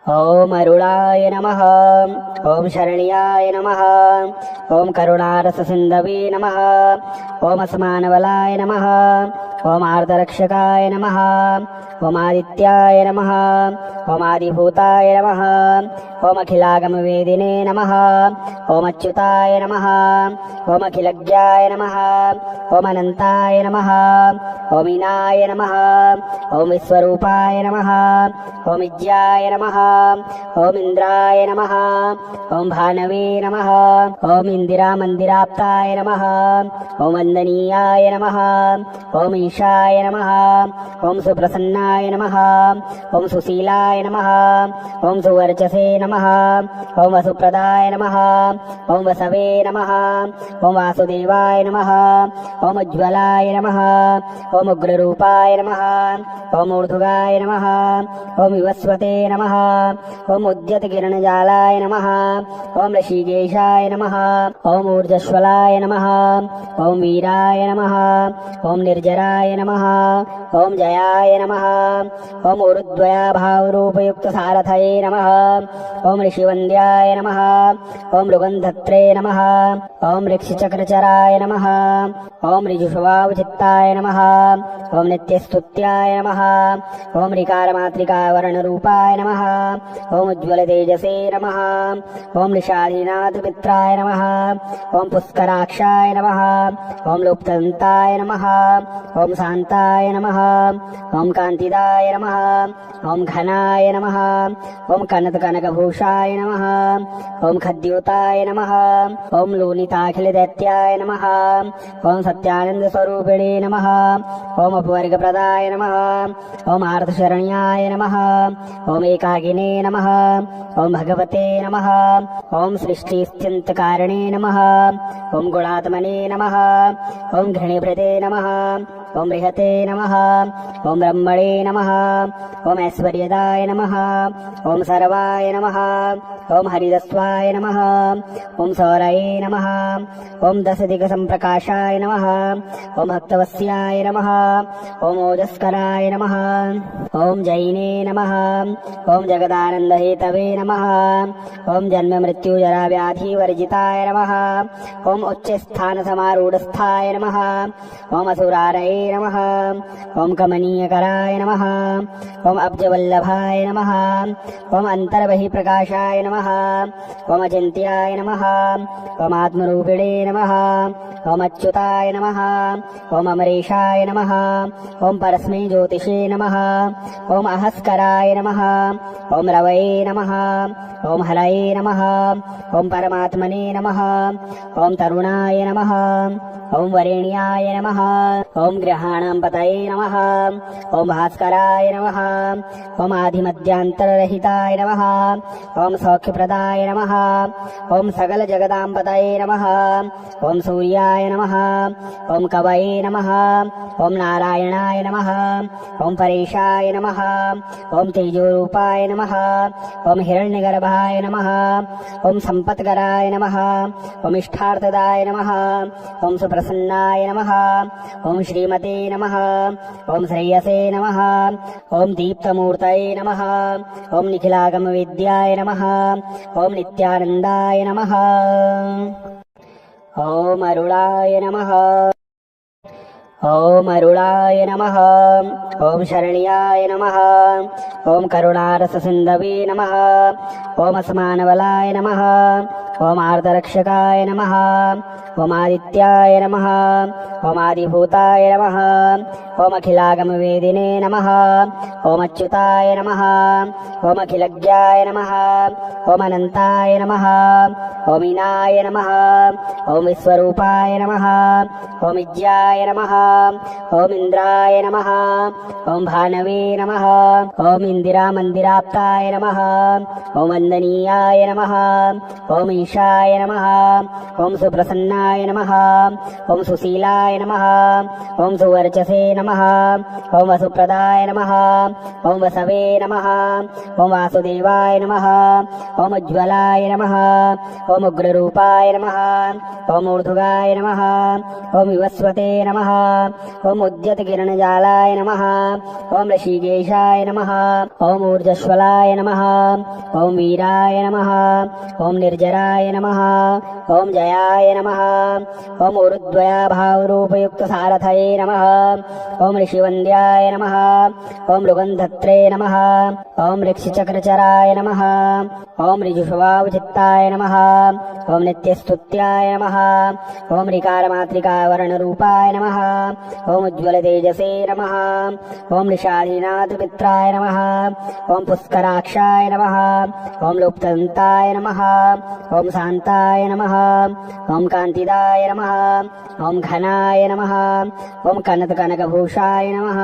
ओम अरुणाय नमः। ओम शरण्याय नमः। ओम करुणारस सिंधवे नमः। ओम अस्मानवलाय नमः। ओम आर्तरक्षकाय नमः। ओम आदित्याय नमः। ओम आदिभूताय नमः। ओम अखिलागमवेदिने नमः। ओम अच्युताय नमः। ओम अखिलज्ञाय नमः। ओम अनंताय नमः। ओम ईनाय नमः। ओम विश्वरूपाय नमः। ओम विज्ञाय नमः। ओम इंद्राय नमः। ओम भानवे नमः। ओम इंदिरा मंदिराप्ताय नमः। ओम वंदनीयाय नमः। ओम ईशाय नमः। ओम सुप्रसन्नाय नमः। ओम सुशीलाय नमः। ओम सुवर्चसे नमः। ओम वसुप्रदाय नमः। ओम वसवे नमः। ओम वासुदेवाय नमः। ओम उज्ज्वलाय नमः। ओम उग्ररूपाय नमः। ओम ऊर्ध्वगाय नमः। ओम विवस्वते नमः। ओम उद्यत किरणजालाय नमः। ओम ऋषिकेशाय नमः। ओम ऊर्जस्वलाय नमः। ओम वीराय नमः। ओम निर्जराय नमः। ओम जयाय नमः। ओम ऊरुद्वया भावरूपयुक्त सारथये नमः। ओम ऋषिवन्द्याय नमः। ओम मृगन्धत्रे नमः। ओम ऋक्षिचक्रचराय नमः। ओम ऋजुषवावचित्ताय नमः। ओम नित्यस्तुत्याय नमः। ओम ऋकारमातृकावर्णरूपाय नमः। ओम उज्ज्वलतेजसे नमः। ओम ऋषाधीनाथमित्राय नमः। ओम पुष्कराक्षाय नमः। ओम लुप्तदन्ताय नमः। ओम शान्ताय नमः। ओम कान्तिदाय नमः। ओम घनाय नमः। ओम कनकभूषाय नमः। ओम खद्योताय नमः। ओम लोनिताखिलदैत्याय नमः। ओम सत्यानन्दस्वरूपिणे नमः। ओम अपवर्गप्रदाय नमः। ओम आर्तशरण्याय नमः। ओम एकाकिने नमः। ओम भगवते नमः। ओम सृष्टिस्थित्यन्तकारिणे नमः। ओम गुणात्मने नमः। ओम घृणिभृते नमः। ओम बृहते नमः। ओम ब्रह्मणे नमः। ओम ऐश्वर्यदाय नमः। ओम सर्वाय नमः। ओम हरिदस्वाय नमः। ओम सौरये नमः। ओम दशदिक्सम्प्रकाशाय नमः। ओम भक्तवत्स्याय नमः। ओम ओजस्कराय नमः। ओम जैने नमः। ओम जगदानन्दहेतवे नमः। ओम जन्म मृत्यु जरा व्याधि वर्जिताय नमः। ओम उच्चस्थानसमारूढस्थाय नमः। ओम असुरारये नमः। ओम कमनीयकराय नमः। ओम अब्जवल्लभाय नमः। ओम अन्तर्बहिप्रकाशाय नमः। ओम अचिन्त्याय नमः। ओम आत्मरूपिणे नमः। ओम अच्युताय नमः। ओम अमरेशाय नमः। ओम परस्मै ज्योतिषे नमः। ओम अहस्कराय नमः। ओम रवये नमः। ओम हरये नमः। ओम परमात्मने नमः। ओम तरुणाय नमः। ओम वरेण्याय नमः। ओम ग्रहाणां पतये नमः। ओम भास्कराय नमः। ओम आदिमध्यान्तररहिताय नमः। ओम सौख्यप्रदाय नमः। ओम सकल जगदां पतये नमः। ओम सूर्याय नमः। ओम कवये नमः। ओम नारायणाय नमः। ओम परेशाय नमः। ओम तेजोरूपाय नमः। ओम हिरण्यगर्भाय नमः। ओम संपत्कराय नमः। ओम इष्टार्थदाय नमः। ओम सुप्रसन्नाय नमः। ओम श्रीमते नमः। ओम श्रेयसे नमः। ओम दीप्तमूर्तये नमः। ओम निखिलागमविद्याय नमः। ओम नित्यानन्दाय नमः। ओम अरुणाय नमः। ओम अरुणाय नमः। ओम शरण्याय नमः। ओम करुणारस सिंधवे नमः। ओम अस्मानवलाय नमः। ओम आर्तरक्षकाय नमः। ओम आदित्याय नमः। ओम आदिभूताय नमः। ओम अखिलागमवेदिने नमः। ओम अच्युताय नमः। ओम अखिलज्ञाय नमः। ओम अनंताय नमः। ओम ईनाय नमः। ओम विश्वरूपाय नमः। ओम विज्ञाय नमः। ओम इंद्राय नमः। ओम भानवे नमः। ओम इंदिरा मंदिराप्ताय नमः। ओम वंदनीयाय नमः। ओम ईशाय नमः। ओम सुप्रसन्नाय नमः। ओम सुशीलाय नमः। ओम सुवर्चसे नमः। नमः। ओम वसुप्रदाय नमः। ओम वसवे नमः। ओम वासुदेवाय नमः। ओम उज्ज्वलाय नमः। ओम उग्ररूपाय नमः। ओम ऊर्ध्वगाय नमः। ओम विवस्वते नमः। ओम उद्यतकिरणजालाय नमः। ओम ऋषिकेशाय नमः। ओम ऊर्जस्वलाय नमः। ओम वीराय नमः। ओम निर्जराय नमः। ओम जयाय नमः। ओम ऊरुद्वया भावरूपयुक्त सारथये नमः। ओम ऋषिवन्द्याय नमः। ओम मृगन्धत्रे नमः। ओम ऋक्षिचक्रचराय नमः। ओम ऋजुषवावचित्ताय नमः। ओम नित्यस्तुत्याय नमः। ओम ऋकारमातृकावर्णरूपाय नमः। ओम उज्ज्वलतेजसे नमः। ओम निषाधीनाथपित्राय नमः। ओम पुष्कराक्षाय नमः। ओम लुप्तदन्ताय नमः। ओम शान्ताय नमः। ओम कान्तिदाय नमः। ओम घनाय नमः। ओम कनकभूषाय नमः।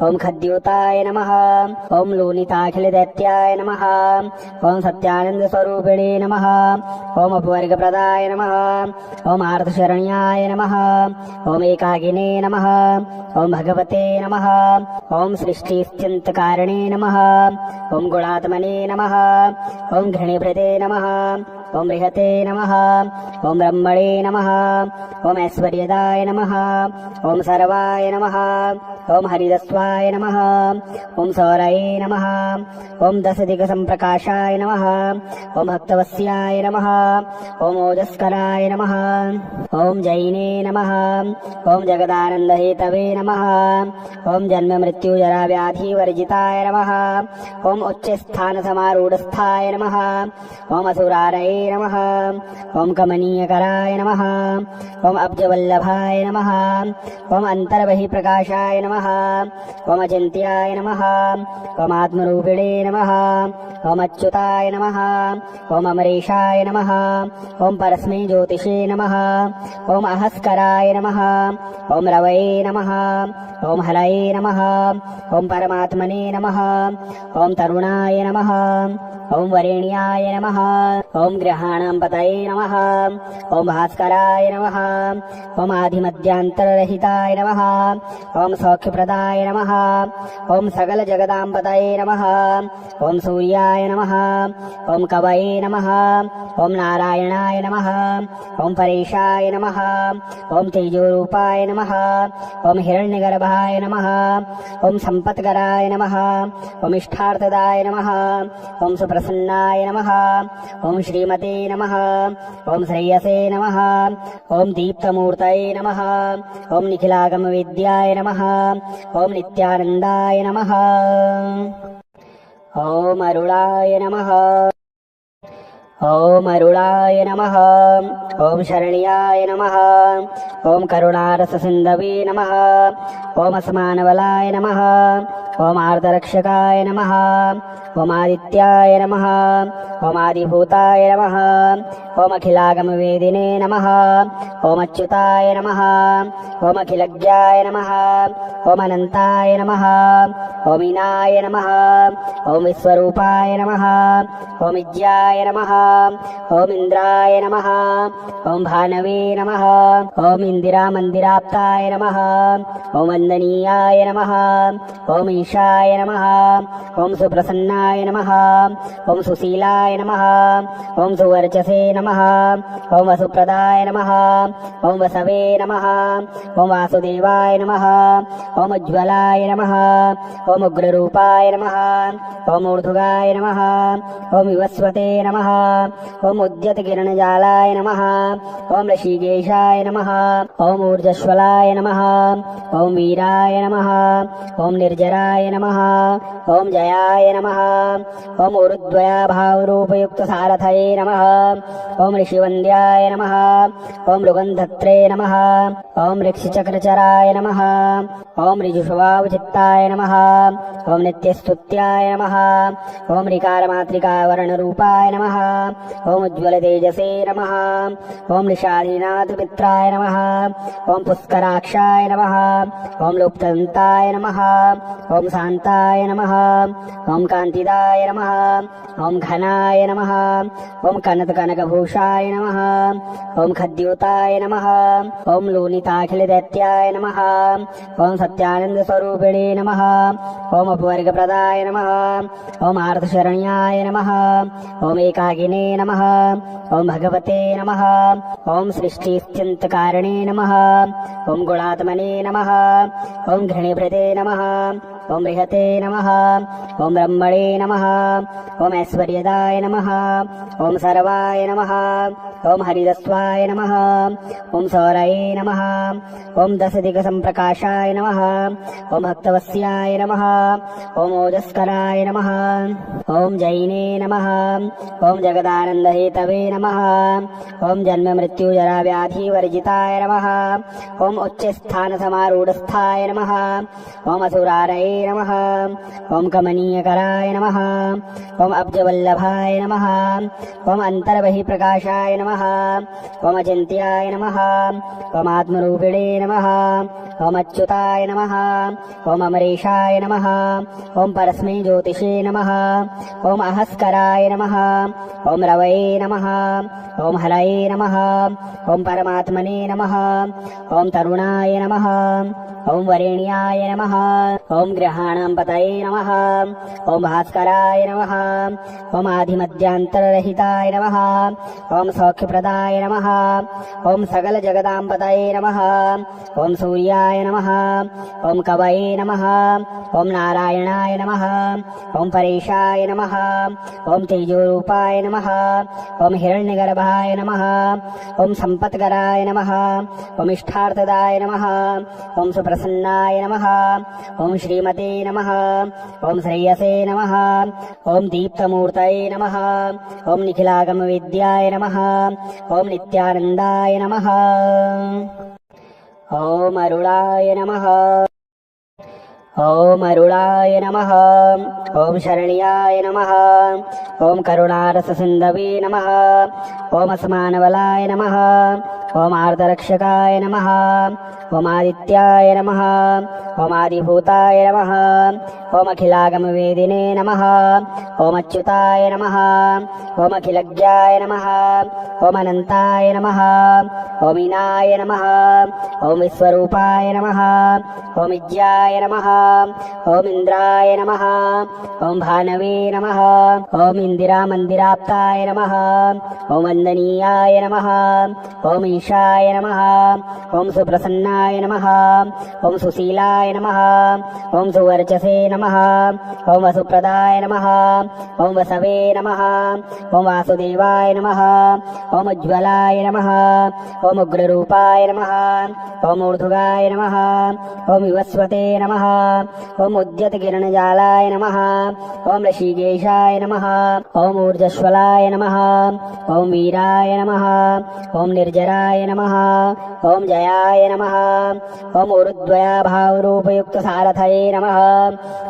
ओम खद्योताय नमः। ओम लोनिताखिलदैत्याय नमः। ओम सत्यानन्दस्वरूपिणे नमः। ओम अपवर्गप्रदाय नमः। ओम आर्तशरण्याय नमः। ओम एकाकिने नमः। ओम भगवते नमः। ओम सृष्टिस्थित्यन्तकारिणे नमः। ओम गुणात्मने नमः। ओम घृणीभृते नमः। ओम बृहते नमः। ओम ब्रह्मणे नमः। ओम ऐश्वर्यदाय नमः। ओम सर्वाय नमः। ओम हरिदस्वाय नमः। ओम सौरये नमः। ओम दशदिक्सम्प्रकाशाय नमः। ओम भक्तवत्स्याय नमः। ओम ओजस्कराय नमः। ओम जैने नमः। ओम जगदानन्दहेतवे नमः। ओम जन्ममृत्युजराव्याधिवर्जिताय नमः। ओम उच्चस्थानसमारूढस्थाय नमः। ओम असुरारये नमः। ओम कमनीयकराय नमः। ओम अब्जवल्लभाय नमः। ओम अन्तर्बहिप्रकाशाय नमः। ओम अचिन्त्याय नमः। ओम आत्मरूपिणे नमः। ओम अच्युताय नमः। ओम अमरेशाय नमः। ओम परस्मै ज्योतिषे नमः। ओम अहस्कराय नमः। ओम रवये नमः। ओम हरये नमः। ओम परमात्मने नमः। ओम तरुणाय नमः। ओम वरेण्याय नमः। ओम ग्रहाणां पतये नमः। ओम भास्कराय नमः। ओम आदिमध्यान्तररहिताय नमः। ओम सौख्यप्रदाय नमः। ओम सकल जगदां पतये नमः। ओम सूर्याय नमः। ओम कवये नमः। ओम नारायणाय नमः। ओम परेशाय नमः। ओम तेजोरूपाय नमः। ओम हिरण्यगर्भाय नमः। ओम सम्पत्कराय नमः। ओम इष्टार्थदाय नमः। ओम सुप्रसन्नाय नमः। ओम श्रीमते नमः। ओम श्रेयसे नमः। ओम दीप्तमूर्तये नमः। ओम निखिलागमविद्याय नमः। ओम नित्यानन्दाय नमः। ओम अरुणाय नमः। ओम अरुणाय नमः। ओम शरण्याय नमः। ओम करुणारससिन्धवे नमः। ओम असमानबलाय नमः। ओम आर्तरक्षकाय नमः। ओम आदित्याय नमः। ओम आदिभूताय नमः। ओम अखिलागमवेदिने नमः। ओम अच्युताय नमः। ओम अखिलज्ञाय नमः। ओम अनन्ताय नमः। ओम ईनाय नमः। ओम विश्वरूपाय नमः। ओम विज्ञाय नमः। ओम इंद्राय नमः। ओम भानवे नमः। ओम इंदिरामन्दिराप्ताय नमः। ओम वन्दनीयाय नमः। ओम ईशाय नमः। ओम सुप्रसन्नाय नमः। ओम सुशीलाय नमः। ओम सुवर्चसे नमः। ओम वसुप्रदाय नमः। ओम वसवे नमः। ओम वासुदेवाय नमः। ओम उज्ज्वलाय नमः। ओम उग्ररूपाय नमः। ओम ऊर्ध्वगाय नमः। ओम विवस्वते नमः। ओम उद्यतकिरणजालाय नमः। ओम ऋषिकेशाय नमः। ओम ऊर्जस्वलाय नमः। ओम वीराय नमः। ओम निर्जराय नमः। ओम जयाय नमः। ओम ऊरुद्वया भावरूपयुक्त सारथये नमः। ओम ऋषिवन्द्याय नमः। ओम मृगन्धत्रे नमः। ओम ऋक्षिचक्रचराय नमः। ओम ऋजुषवावचित्ताय नमः। ओम नित्यस्तुत्याय नमः। ओम ऋकारमातृकावर्णरूपाय नमः। ओम उज्ज्वलतेजसे नमः। ओम निषाधीनाथपित्राय नमः। ओम पुष्कराक्षाय नमः। ओम लुप्तदन्ताय नमः। ఓం శాంతాయ నమః ఓం కాంతిదాయ నమః ఓం ఘనాయ నమః ఓం కనకభూషాయ నమః ఓం ఖద్యూతాయ నమః ఓం లూనితాఖిలదైత్యాయ నమః ఓం సత్యానంద స్వరూపిణే నమః ఓం అపవర్గప్రదాయ నమః ఓం ఆర్తశరణ్యాయ నమః ఓం ఏకాకినే నమః ఓం భగవతే నమః ఓం సృష్టిస్థిత్యంతకారిణే నమః ఓం గుణాత్మనే నమః ఓం ఘృణీభృతే నమః ఓం బృహతే నమః ఓం బ్రహ్మణే నమః ఓం ఐశ్వర్యదాయ నమః ఓం సర్వాయ నమః ఓం హరిదస్వాయ నమః ఓం సౌరయే నమః ఓం దశదిగసంప్రకాశాయ నమః ఓం భక్తవస్యాయ నమః ఓం ఓజస్కరాయ నమః ఓం జైనే నమః ఓం జగదానందహేతవే నమః ఓం జన్మమృత్యుజరావ్యాధివర్జితాయ నమః ఓం ఉచ్చస్థానసమారూఢస్థాయ నమః ఓం అసురారయే నమః ఓం కమనీయకరాయ నమః ఓం అబ్జవల్లభాయ నమః ఓం అంతర్బహిఃప్రకాశాయ నమః ఓం అచింత్యాయ నమః ఓం ఆత్మరూపిణే నమః ఓం అచ్యుతాయ నమః ఓం అమరేశాయ నమః ఓం పరస్మై జ్యోతిషే నమః ఓం అహస్కరాయ నమః ఓం రవయే నమః ఓం హరయే నమః ఓం పరమాత్మనే నమః ఓం తరుణాయ నమః ఓం వరేణ్యాయ నమః ఓం గ్రహాణాం పతయే నమః ఓం భాస్కరాయ నమః ఓం ఆదిమధ్యాంతరరహితాయ నమః ఓం సౌఖ్యప్రదాయ నమః ఓం సకల జగదాం పతయే నమః ఓం సూర్యాయ నమః ఓం కవయే నమః ఓం నారాయణాయ నమః ఓం పరేశాయ నమః ఓం తేజోరూపాయ నమః ఓం హిరణ్యగర్భాయ నమః ఓం సంపత్కరాయ నమః ఓం ఇష్టార్థదాయ నమః ఓం సుప్రసన్నాయ నమః ఓం శ్రీమతే నమః ఓం శ్రేయసే నమః ఓం దీప్తమూర్తయే నమః ఓం నిఖిలాగమ విద్యాయ నమః ఓం నిత్యానందాయ నమః ఓం అరుళాయ నమః ఓం అరుళాయ నమః ఓం శరణ్యాయ నమః ఓం కరుణారససింధవే నమః ఓం అసమానబలాయ నమః ఓం ఆర్ధరక్షకాయ నమః ఓం ఆదిత్యాయ నమః ఓం ఆదిభూతాయ నమః ఓం అఖిలాగమవేదినే నమః ఓం అచ్యుతాయ నమః ఓం అఖిలజ్ఞాయ నమః ఓం అనంతాయ నమః ఓం ఈనాయ నమః ఓం విశ్వరూపాయ నమః ఓం విద్యాయ నమః ఓం ఇంద్రాయ నమః ఓం భానవే నమః ఓం ఇందిరామందిరాప్తాయ నమః ఓం వందనీయాయ నమః ఓం ఈశాయ నమః ఓం సుప్రసన్నాయ నమః ఓం సుశీలాయ నమః ఓం సువర్చసే నమః ఓం వసుప్రదాయ నమః ఓం వసవే నమః ఓం వాసుదేవాయ నమః ఓం ఉజ్వలాయ నమః ఓం ఉగ్రరూపాయ నమః ఓం ఊర్ధ్వగాయ నమః ఓం వివస్వతే నమః ఓం ఉద్యతకిరణజాలాయ నమః ఓం ఋషికేశాయ నమః ఓం ఊర్జస్వలాయ నమః ఓం వీరాయ నమః ఓం నిర్జరాయ నమః ఓం జయాయ నమః ఓం ఊరుద్వయాభావరూపయుక్తసారథయే నమః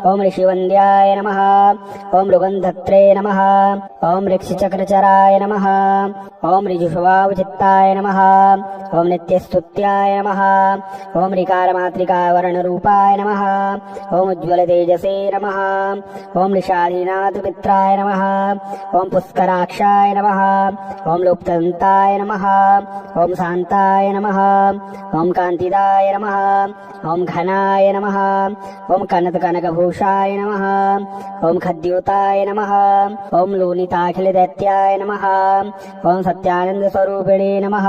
ఓం ఋషివంద్యాయ నమః ఓం మృగంధత్రే నమః ఓం ఋక్షిచక్రచరాయ నమః ఓం ఋజుషవావచిత్తాయ నమః ఓం నిత్యస్తుత్యాయ నమః ఓం రికారమాత్రికావర్ణరూపాయ నమః ఓం ఉజ్వలతేజసే నమః ఓం నిషాధీనాథమిత్రాయ నమః ఓం పుష్కరాక్షాయ నమః ఓం లుప్తంతాయ నమః ఓం శాంతాయ నమః ఓం కాంతిదాయ నమః ఓం ఘనాయ నమః ఓం కనకభూషాయ నమః ఓం ఖద్యూతాయ నమః ఓం లూనితాఖిలదైత్యాయ నమః ఓం సత్యానంద స్వరూపిణే నమః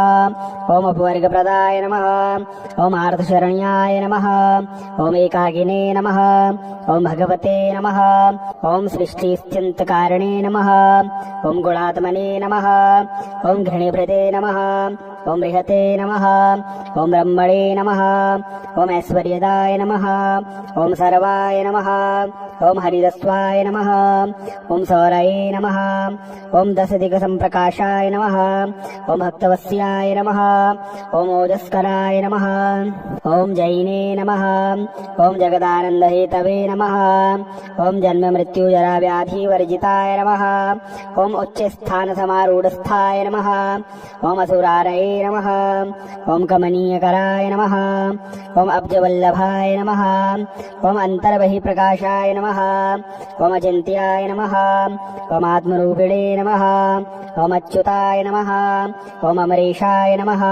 ఓం అపవర్గప్రదాయ నమః ఓం ఆర్తశరణ్యాయ నమః ఓం ఏకాకినే నమః ఓం భగవతే నమః ఓం సృష్టిస్థిత్యంతకారిణే నమః ఓం గుణాత్మనే నమః ఓం ఘృణీభృతే నమః ఓం బృహతే నమః ఓం బ్రహ్మణే నమః ఓం ఐశ్వర్యదాయ నమః ఓం సర్వాయ నమః ఓం హరిదస్వాయ నమః ఓం సౌరయే నమః ఓం దశదిగసంప్రకాశాయ నమః ఓం భక్తవస్యాయ నమః ఓం ఓజస్కరాయ నమః ఓం జైనే నమః ఓం జగదానందహేతవే నమః ఓం జన్మమృత్యుజరావ్యాధివర్జితాయ నమః ఓం ఉచ్చస్థానసమారూఢస్థాయ నమః ఓం అసురారయే नमः। ओम कमनीयकराय नमः। ओम अब्जवल्लभाय नमः। ओम अंतर्बहिप्रकाशाय नमः। ओम अचिन्त्याय नमः। ओम आत्मरूपिणे नमः। ओम अच्युताय नमः। ओम अमरेशाय नमः।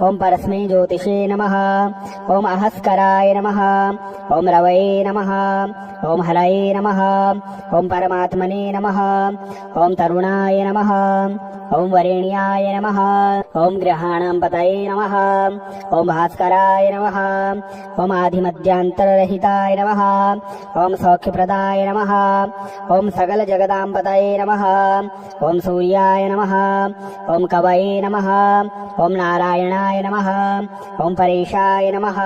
ओम परस्मै ज्योतिषे नमः। ओम अहस्कराय नमः। ओम रवये नमः। ओम हरये नमः। ओम परमात्मने नमः। ओम तरुणाय नमः। ओम वरेण्याय नमः। ओम ग्रहाणां पतये नमः। ओम भास्कराय नमः। ओम आदिमध्यान्तररहिताय नमः। ओम सौख्यप्रदाय नमः। ओम सकल जगदां पतये नमः। ओम सूर्याय नमः। ओम कवये नमः। ओम नारायणाय नमः। ओम परेशाय नमः।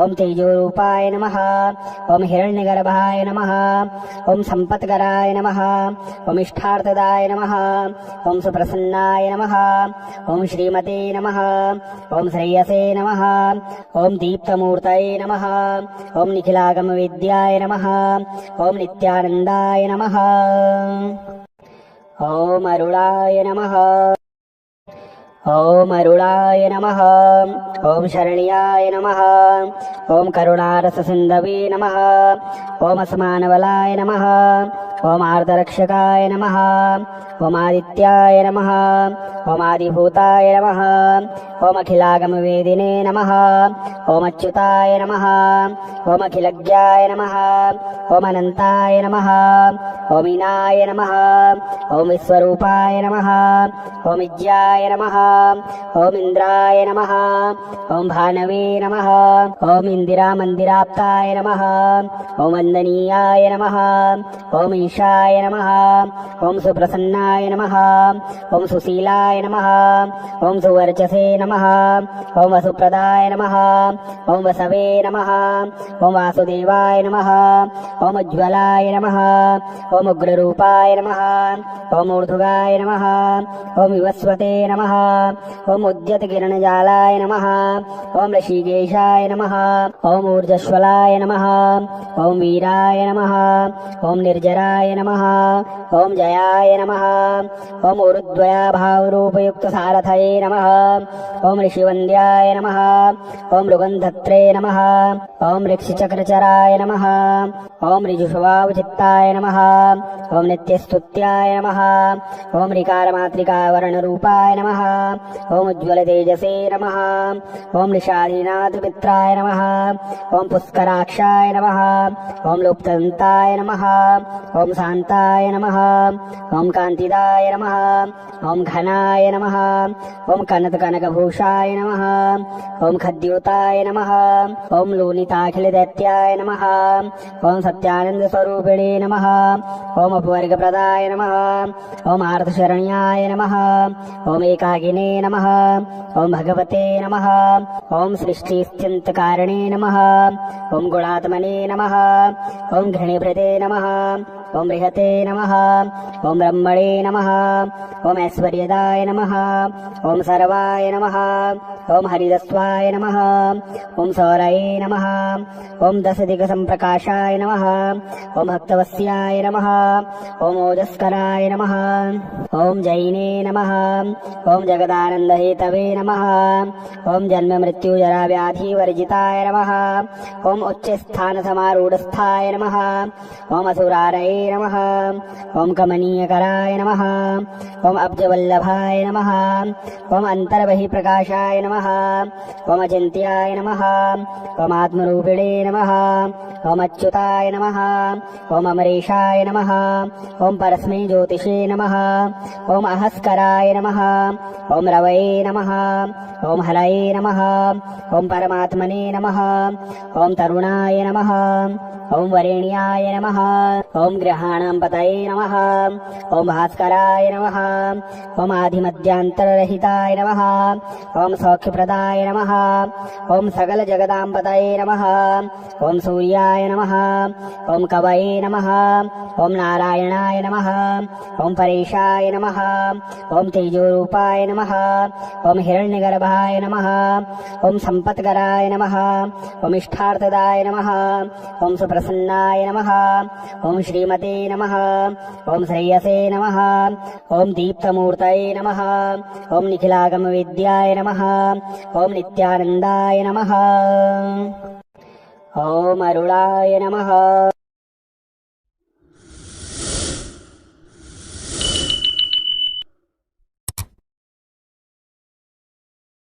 ओम तेजोरूपाय नमः। ओम हिरण्यगर्भाय नमः। ओम संपत्कराय नमः। ओम इष्टार्थदाय नमः। ओम सुप्रसन्नाय नमः। ओम श्रीमते नमः। ओम श्रेयसे नमः। ओम दीप्तमूर्तये नमः। ओम निखिलागमविद्याय नमः। ओम नित्यानन्दाय नमः। ओम अरुणाय नमः। ओम अरुणाय नमः। ओम शरण्याय नमः। ओम करुणारससिन्धवे नमः। ओम असमानबलाय नमः। ओम आर्तरक्षकाय नमः। ओम आदित्याय नमः। ओम आदिभूताय नमः। ओम अखिलागमवेदिने नमः। ओम अच्युताय नमः। ओम अखिलज्ञाय नमः। ओम अनन्ताय नमः। ओम ईनाय नमः। ओम विश्वरूपाय नमः। ओम विज्ञाय नमः। ओम इंद्राय नमः। ओम भानवे नमः। ओम इंदिरामन्दिराप्ताय नमः। ओम वन्दनीयाय नमः। ओम ईशाय नमः। ओम सुप्रसन्नाय नमः। ओम सुशीलाय नमः। ओम सुवर्चसे नमः। ओम वसुप्रदाय नमः। ओम वसवे नमः। ओम वासुदेवाय नमः। ओम उज्ज्वलाय नमः। ओम उग्ररूपाय नमः। ओम ऊर्ध्वगाय नमः। ओम विवस्वते नमः। ओम उद्यतकिरणजालाय नमः। ओम ऋषिकेशाय नमः। ओम ऊर्जस्वलाय नमः। ओम वीराय नमः। ओम निर्जराय नमः। ओम जयाय नमः। ओम ऊरुद्वयाभावरूपयुक्तसारथये नमः। ओम ऋषिवन्द्याय नमः। ओम मृगन्धत्रे नमः। ओम ऋक्षिचक्रचराय नमः। ओम ऋजुस्वभावचित्ताय नमः। ओम नित्यस्तुत्याय नमः। ओम ऋकारमातृकावर्णरूपाय नमः। ओम उज्ज्वलतेजसे नमः। ओम निषादीनाथमित्राय नमः। ओम पुष्कराक्षाय नमः। ओम लुप्तदन्ताय नमः। ओम शान्ताय नमः। ओम कान्तिदाय नमः। ओम घनाय नमः। ओम कनकभूषाय नमः। ओम खद्योताय नमः। ओम लोलिताखिलदैत्याय नमः। ओम सत्यानन्दस्वरूपिणे नमः। ओम अपवर्गप्रदाय नमः। ओम आर्तशरण्याय नमः। ओम एकाकिने नमः। ओम भगवते नमः। ओम सृष्टिस्थित्यन्तकारिणे नमः। ओम गुणात्मने नमः। ओम घृणीभृते नमः। ओम बृहते नमः। ओम ब्रह्मणे नमः। ओम ऐश्वर्यदाय नमः। ओम सर्वाय नमः। ओम हरिदस्वाय नमः। ओम सौरये नमः। ओम दशदिक्सम्प्रकाशाय नमः। ओम भक्तवत्स्याय नमः। ओम ओजस्कराय नमः। ओम जैने नमः। ओम जगदानन्दहेतवे नमः। ओम जन्ममृत्युजराव्याधिवर्जिताय नमः। ओम उच्चस्थानसमारूढस्थाय नमः। ओम असुरारये नमः। ओम कमनीयकराय नमः। ओम अब्जवल्लभाय नमः। ओम अंतर्बहिप्रकाशाय नमः। ओम अचिन्त्याय नमः। ओम आत्मरूपिणे नमः। ओम अच्युताय नमः। ओम अमरेशाय नमः। ओम परस्मै ज्योतिषे नमः। ओम अहस्कराय नमः। ओम रवये नमः। ओम हरये नमः। ओम परमात्मने नमः। ओम तरुणाय नमः। ओम वरेण्याय नमः। ओम ग्रहाणां पतये नमः। ओम भास्कराय नमः। ओम आदिमध्यान्तररहिताय नमः। ओम सौख्यप्रदाय नमः। ओम सकल जगदां पतये नमः। ओम सूर्याय नमः। ओम कवये नमः। ओम नारायणाय नमः। ओम परेशाय नमः। ओम तेजोरूपाय नमः। ओम हिरण्यगर्भाय नमः। ओम संपत्कराय नमः। ओम इष्टार्थदाय नमः। ओम प्रसन्नाय नमः। ओम श्रीमते नमः। ओम श्रेयसे नमः। ओम दीप्तमूर्तये नमः। ओम निखिलागम विद्याय नमः। ओम नित्यानंदाय नमः। ओम अरुणाय नमः।